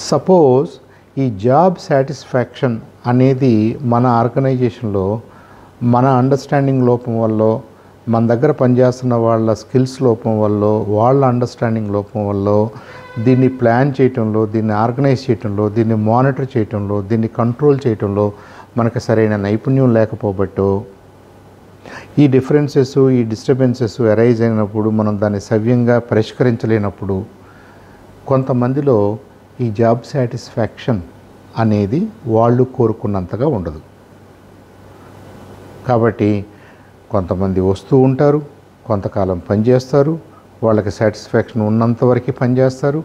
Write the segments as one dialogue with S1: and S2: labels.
S1: Suppose ఈ job satisfaction అనేది మన ఆర్గనైజేషన్లో మన అండర్స్టాండింగ్ లోపం వల్ల, మన దగ్గర పనిచేస్తున్న వాళ్ళ స్కిల్స్ లోపం వల్ల, వాళ్ళ అండర్స్టాండింగ్ లోపం వల్ల, దీన్ని ప్లాన్ చేయటంలో, దీన్ని ఆర్గనైజ్ చేయటంలో, దీన్ని మానిటర్ చేయటంలో, దీన్ని కంట్రోల్ చేయటంలో మనకు సరైన నైపుణ్యం లేకపోబట్టో, ఈ డిఫరెన్సెస్, ఈ డిస్టర్బెన్సెస్ అరైజ్ అయినప్పుడు మనం దాన్ని సవ్యంగా పరిష్కరించలేనప్పుడు కొంతమందిలో ఈ జాబ్ సాటిస్ఫాక్షన్ అనేది వాళ్ళు కోరుకున్నంతగా ఉండదు. కాబట్టి కొంతమంది వస్తూ ఉంటారు, కొంతకాలం పనిచేస్తారు, వాళ్ళకి సాటిస్ఫాక్షన్ ఉన్నంత వరకు పనిచేస్తారు,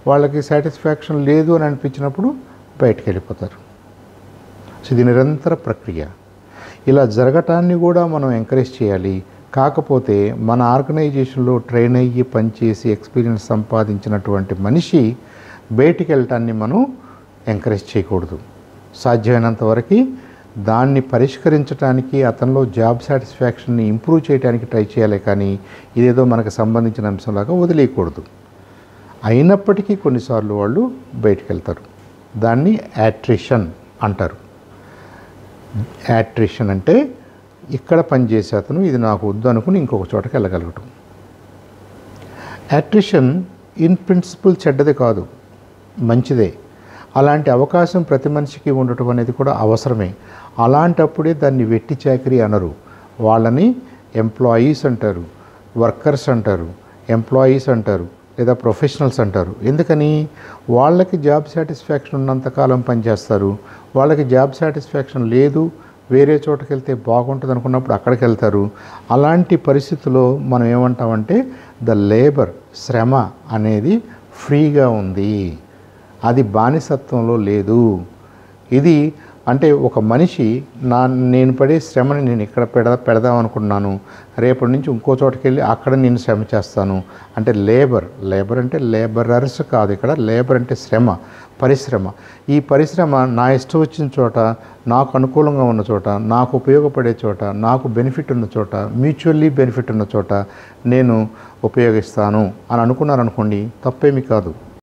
S1: వాళ్ళకి సాటిస్ఫాక్షన్ లేదు అని అనిపించినప్పుడు బయటికి వెళ్ళిపోతారు. సో ఇది నిరంతర ప్రక్రియ. ఇలా జరగటాన్ని కూడా మనం ఎంకరేజ్ చేయాలి. కాకపోతే మన ఆర్గనైజేషన్లో ట్రైన్ అయ్యి పనిచేసి ఎక్స్పీరియన్స్ సంపాదించినటువంటి మనిషి బయటికి వెళ్ళటాన్ని మనం ఎంకరేజ్ చేయకూడదు. సాధ్యమైనంత వరకు దాన్ని పరిష్కరించడానికి, అతనిలో జాబ్ సాటిస్ఫాక్షన్ని ఇంప్రూవ్ చేయడానికి ట్రై చేయాలి. కానీ ఇదేదో మనకు సంబంధించిన అంశంలాగా వదిలేయకూడదు. అయినప్పటికీ కొన్నిసార్లు వాళ్ళు బయటికి వెళ్తారు. దాన్ని యాట్రిషన్ అంటారు. యాట్రిషన్ అంటే ఇక్కడ పనిచేసే అతను ఇది నాకు వద్దు అనుకుని ఇంకొక చోటకి వెళ్ళగలగటం. యాట్రిషన్ ఇన్ ప్రిన్సిపల్ చెడ్డది కాదు, మంచిదే. అలాంటి అవకాశం ప్రతి మనిషికి ఉండటం అనేది కూడా అవసరమే. అలాంటప్పుడే దాన్ని వెట్టి చాకరీ అనరు. వాళ్ళని ఎంప్లాయీస్ అంటారు, వర్కర్స్ అంటారు, ఎంప్లాయీస్ అంటారు, లేదా ప్రొఫెషనల్స్ అంటారు. ఎందుకని? వాళ్ళకి జాబ్ సాటిస్ఫాక్షన్ ఉన్నంతకాలం పనిచేస్తారు. వాళ్ళకి జాబ్ సాటిస్ఫాక్షన్ లేదు, వేరే చోటకి వెళ్తే బాగుంటుంది అనుకున్నప్పుడు అక్కడికి వెళ్తారు. అలాంటి పరిస్థితుల్లో మనం ఏమంటామంటే ద లేబర్, శ్రమ అనేది ఫ్రీగా ఉంది, అది బానిసత్వంలో లేదు. ఇది అంటే ఒక మనిషి నేను పడే శ్రమని నేను ఇక్కడ పెడదాం అనుకున్నాను, రేపటి నుంచి ఇంకో చోటకి వెళ్ళి అక్కడ నేను శ్రమ చేస్తాను అంటే లేబర్ అంటే లేబరర్స్ కాదు. ఇక్కడ లేబర్ అంటే శ్రమ, పరిశ్రమ. ఈ పరిశ్రమ నా ఇష్టం వచ్చిన చోట, నాకు అనుకూలంగా ఉన్న చోట, నాకు ఉపయోగపడే చోట, నాకు బెనిఫిట్ ఉన్న చోట, మ్యూచువల్లీ బెనిఫిట్ ఉన్న చోట నేను ఉపయోగిస్తాను అని అనుకున్నారనుకోండి, తప్పేమీ కాదు.